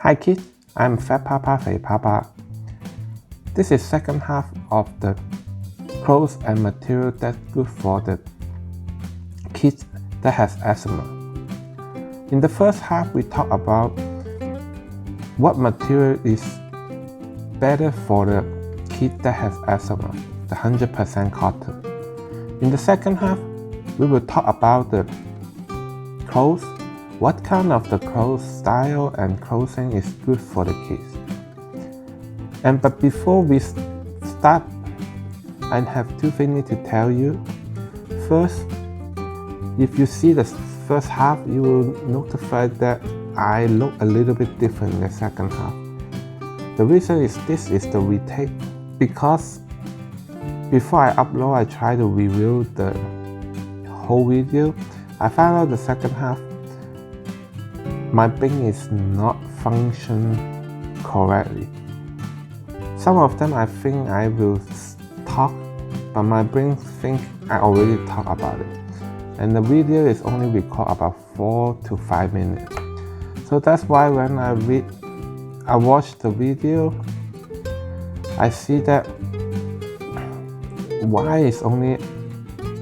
Hi kids, I'm Fat Papa Fei Papa. This is second half of the clothes and material that's good for the kids that has eczema. In the first half, we talk about what material is better for the kid that has eczema, the 100% cotton. In the second half, we will talk about the clothes, what kind of the clothes style and clothing is good for the kids. But before we start, I have two things to tell you. First, if you see the first half, you will notify that I look a little bit different in the second half. The reason is this is the retake, because before I upload, I try to review the whole video. I found out the second half, my brain is not functioning correctly. Some of them I think I will talk, but my brain think I already talked about it. And the video is only record about 4 to 5 minutes. So that's why when I watch the video, I see that why it's only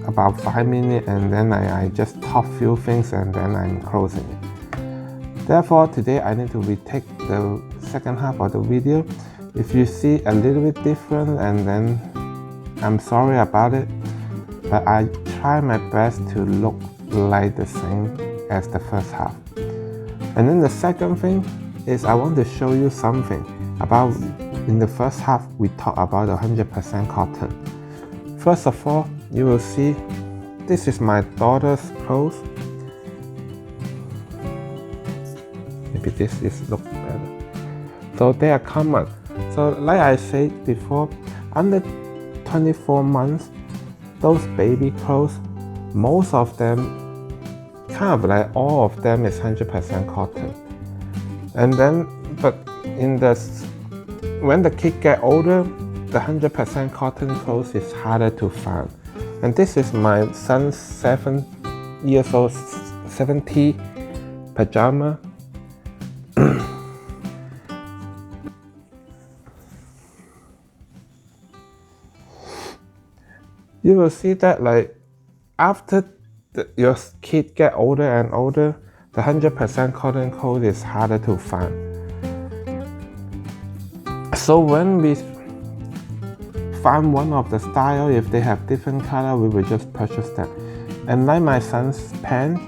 about 5 minutes and then I just talk few things and then I'm closing it. Therefore, today I need to retake the second half of the video. If you see a little bit different, and then I'm sorry about it, but I try my best to look like the same as the first half. And then the second thing is I want to show you something about in the first half we talk about 100% cotton. First of all, you will see this is my daughter's clothes. Maybe this is look better. So they are common. So like I said before, under 24 months, those baby clothes, most of them, kind of like all of them is 100% cotton. And then, but when the kid get older, the 100% cotton clothes is harder to find. And this is my son's 7 years old 70 pajama. You will see that like after your kid get older and older, the 100% cotton clothes is harder to find. So when we find one of the style, if they have different color, we will just purchase them. And like my son's pants,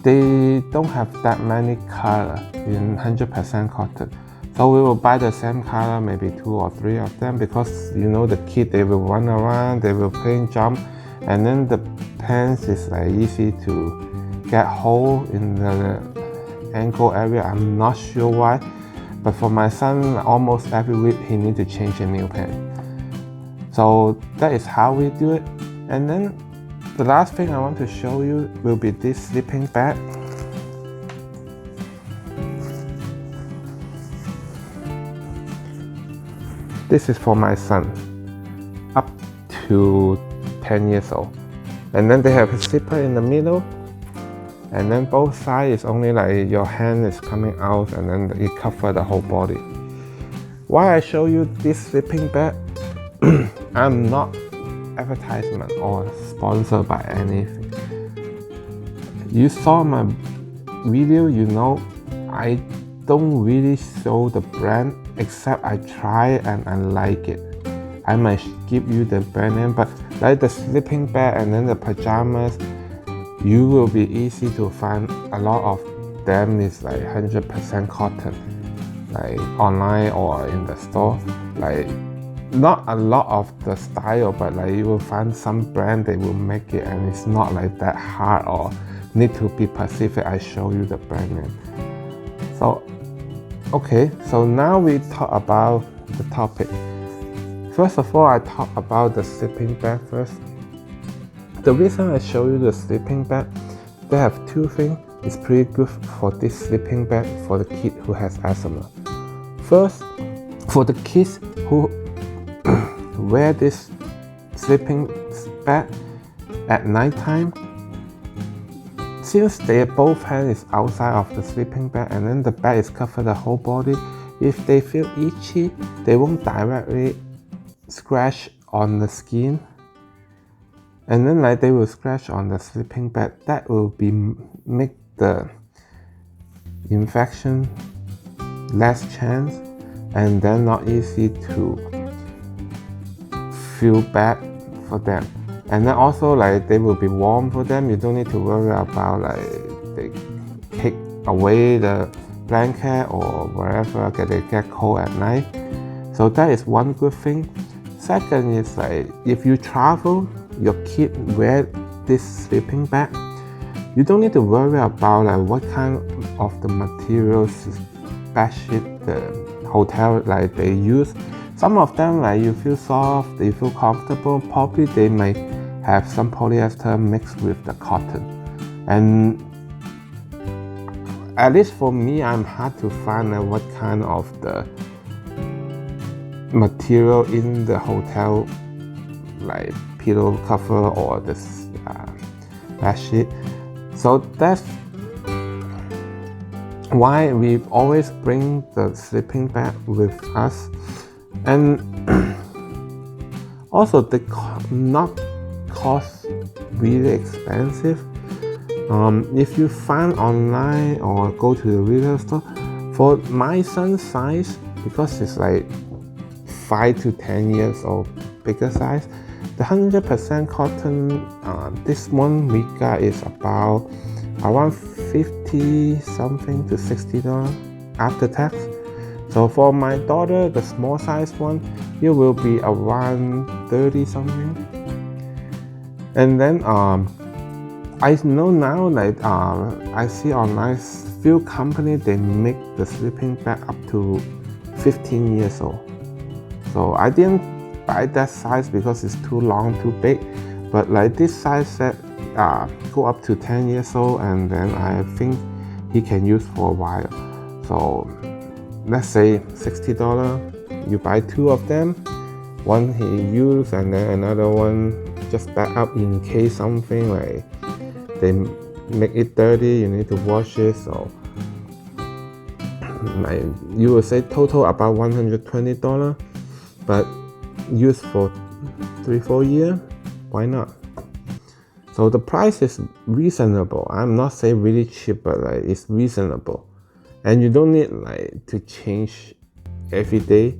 they don't have that many color in 100% cotton. So we will buy the same color, maybe 2 or 3 of them, because you know the kid, they will run around, they will play jump, and then the pants is like easy to get hole in the ankle area. I'm not sure why, but for my son, almost every week he needs to change a new pant. So that is how we do it. And then the last thing I want to show you will be this sleeping bag. This is for my son, up to 10 years old. And then they have a zipper in the middle, and then both sides is only like your hand is coming out, and then it covers the whole body. Why I show you this sleeping bag? I'm not advertisement or sponsored by anything. You saw my video, you know I don't really show the brand, except I try and I like it. I might give you the brand name, but like the sleeping bag and then the pajamas, you will be easy to find. A lot of them is like 100% cotton, like online or in the store. Like not a lot of the style, but like you will find some brand they will make it, and it's not like that hard or need to be specific. I show you the brand name. So okay, so now we talk about the topic. First of all, I talk about the sleeping bag first. The reason I show you the sleeping bag, they have two things. It's pretty good for this sleeping bag for the kid who has eczema. First, for the kids who wear this sleeping bag at nighttime, since their both hand is outside of the sleeping bag and then the bag is covered the whole body, if they feel itchy, they won't directly scratch on the skin, and then like they will scratch on the sleeping bag. That will be make the infection less chance, and then not easy to feel bad for them. And then also like they will be warm for them. You don't need to worry about like they kick away the blanket or wherever they get cold at night. So that is one good thing. Second is like if you travel, your kid wear this sleeping bag, you don't need to worry about like what kind of the materials bedsheet the hotel like they use. Some of them like you feel soft, they feel comfortable. Probably they might have some polyester mixed with the cotton. And at least for me, I'm hard to find out what kind of the material in the hotel, like pillow cover or this bed sheet. So that's why we always bring the sleeping bag with us. And also they not cost really expensive. If you find online or go to the retail store, for my son's size, because it's like 5 to 10 years old, bigger size, the 100% cotton, this one we got is about around $50 something to $60 after tax. So for my daughter, the small size one, it will be around 30 something. And then I know now that I see online few companies they make the sleeping bag up to 15 years old. So I didn't buy that size because it's too long, too big. But like this size set go up to 10 years old, and then I think he can use for a while. So let's say $60, you buy 2 of them, one he use and then another one just back up in case something like they make it dirty, you need to wash it. So like you will say total about $120, but use for 3-4 years, why not? So the price is reasonable. I'm not saying really cheap, but like it's reasonable. And you don't need like to change every day.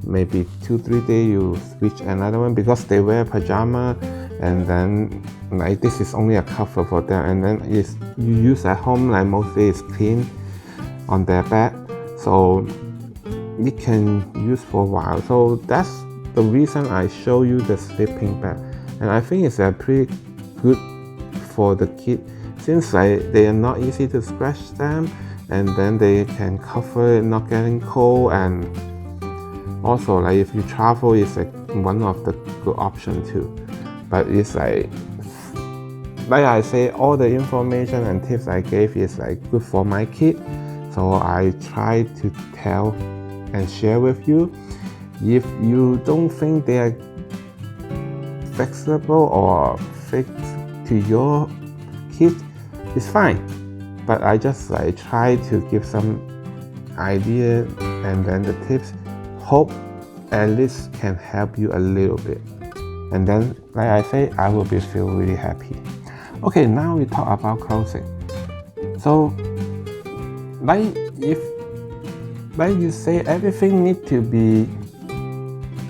Maybe 2-3 days you switch another one, because they wear pajama, and then like this is only a cover for them, and then it's you use at home, like mostly it's clean on their bed, so it can use for a while. So that's the reason I show you the sleeping bag, and I think it's a pretty good for the kid, since like they are not easy to scratch them, and then they can cover it not getting cold. And also like if you travel, it's like one of the good option too. But it's like I say, all the information and tips I gave is like good for my kid, so I try to tell and share with you. If you don't think they are flexible or fit to your kid, it's fine. But I just like try to give some idea and then the tips. Hope at least can help you a little bit. And then, like I say, I will be feel really happy. Okay, now we talk about clothing. So, like you say, everything need to be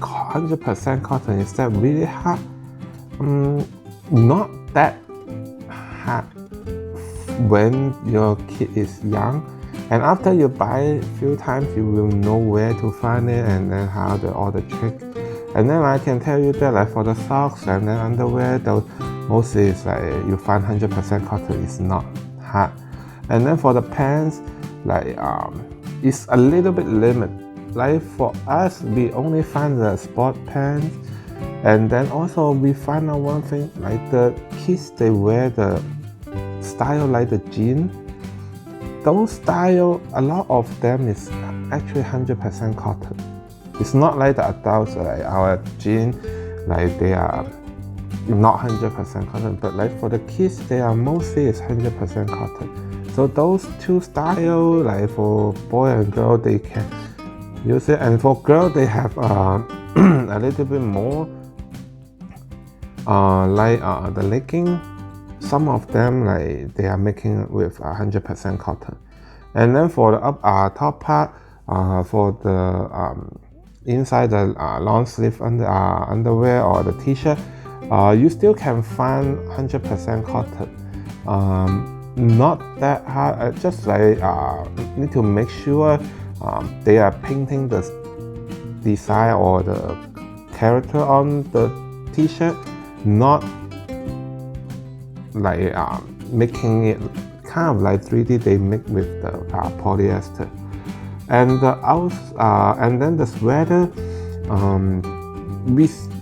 100% cotton. Is that really hard? Not that hard when your kid is young. And after you buy it a few times, you will know where to find it and then how all the trick. And then I can tell you that like for the socks and then underwear, those mostly it's like you find 100% cotton. It's not hard. And then for the pants, like it's a little bit limited. Like for us, we only find the sport pants, and then also we find out one thing, like the kids they wear the style like the jean. Those style, a lot of them is actually 100% cotton. It's not like the adults, like our jeans, like they are not 100% cotton, but like for the kids, they are mostly is 100% cotton. So those two styles, like for boy and girl, they can use it, and for girl they have a little bit more the legging. Some of them like they are making with 100% cotton, and then for the top part, for the inside the long sleeve underwear or the t-shirt, you still can find 100% cotton. Not that hard, just like need to make sure they are painting the design or the character on the t-shirt, not like making it kind of like 3D they make with the polyester. And and then the sweater,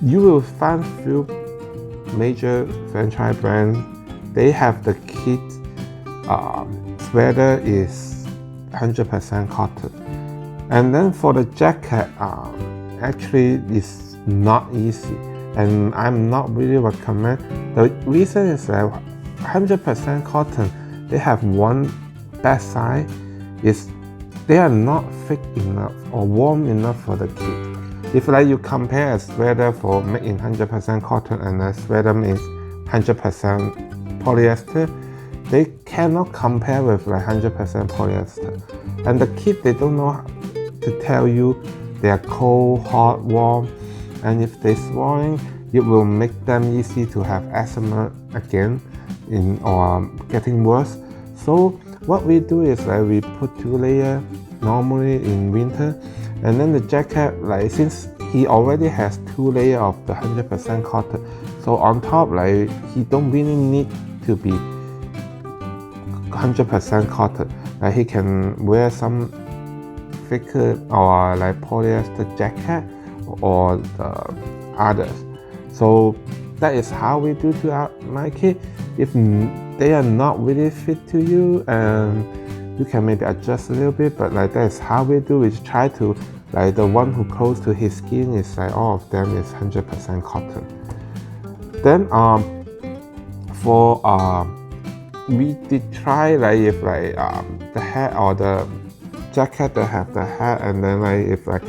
you will find few major franchise brands. They have the kit sweater is 100% cotton. And then for the jacket, actually it's not easy, and I'm not really recommend. The reason is that 100% cotton, they have one bad side is they are not thick enough or warm enough for the kid. If like you compare a sweater for made in 100% cotton and a sweater made 100% polyester, they cannot compare with like 100% polyester. And the kid, they don't know to tell you they are cold, hot, warm, and if they're swelling, it will make them easy to have eczema again or getting worse. So what we do is like we put 2 layers normally in winter, and then the jacket, like since he already has 2 layers of the 100% cotton, so on top like he don't really need to be 100% cotton. Like he can wear some thicker or like polyester jacket or the others. So that is how we do to my kid. If they are not really fit to you, and you can maybe adjust a little bit, but like that is how we do. We try to like the one who close to his skin is like all of them is 100% cotton. Then we did try like if like the hat or the jacket that have the hat, and then like if like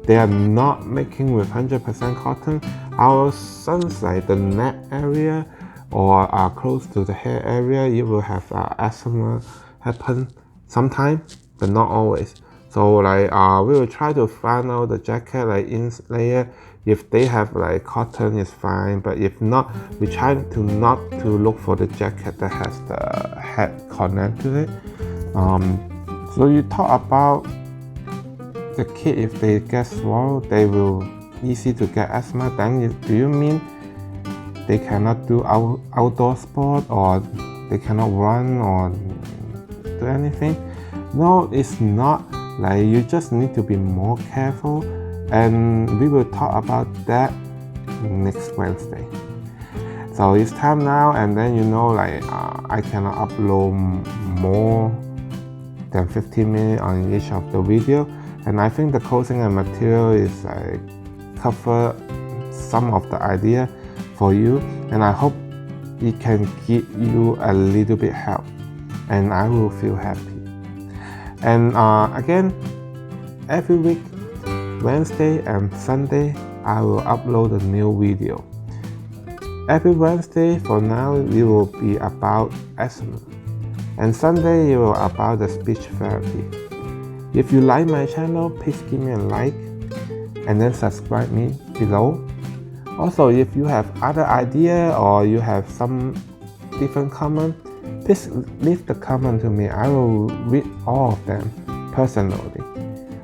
they are not making with 100% cotton, our sons like the neck area or close to the hair area, it will have eczema happen sometimes, but not always. So like we will try to find out the jacket like in layer. If they have like cotton, is fine, but if not, we try to not to look for the jacket that has the hat connected to it. So you talk about the kid, if they get swallowed, they will easy to get asthma. Then do you mean they cannot do outdoor sport, or they cannot run or do anything? No, it's not. Like you just need to be more careful, and we will talk about that next Wednesday. So it's time now, and then you know like I cannot upload more than 15 minutes on each of the video, and I think the clothing and material is like cover some of the idea for you, and I hope it can give you a little bit help, and I will feel happy. And again, every week Wednesday and Sunday I will upload a new video. Every Wednesday for now it will be about eczema, and Sunday it will about the speech therapy. If you like my channel, please give me a like and then subscribe me below. Also, if you have other idea or you have some different comment, please leave the comment to me. I will read all of them personally.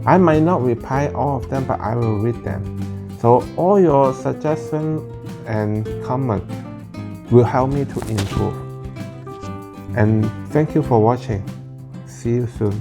I might not reply all of them, but I will read them. So all your suggestions and comments will help me to improve. And thank you for watching. See you soon.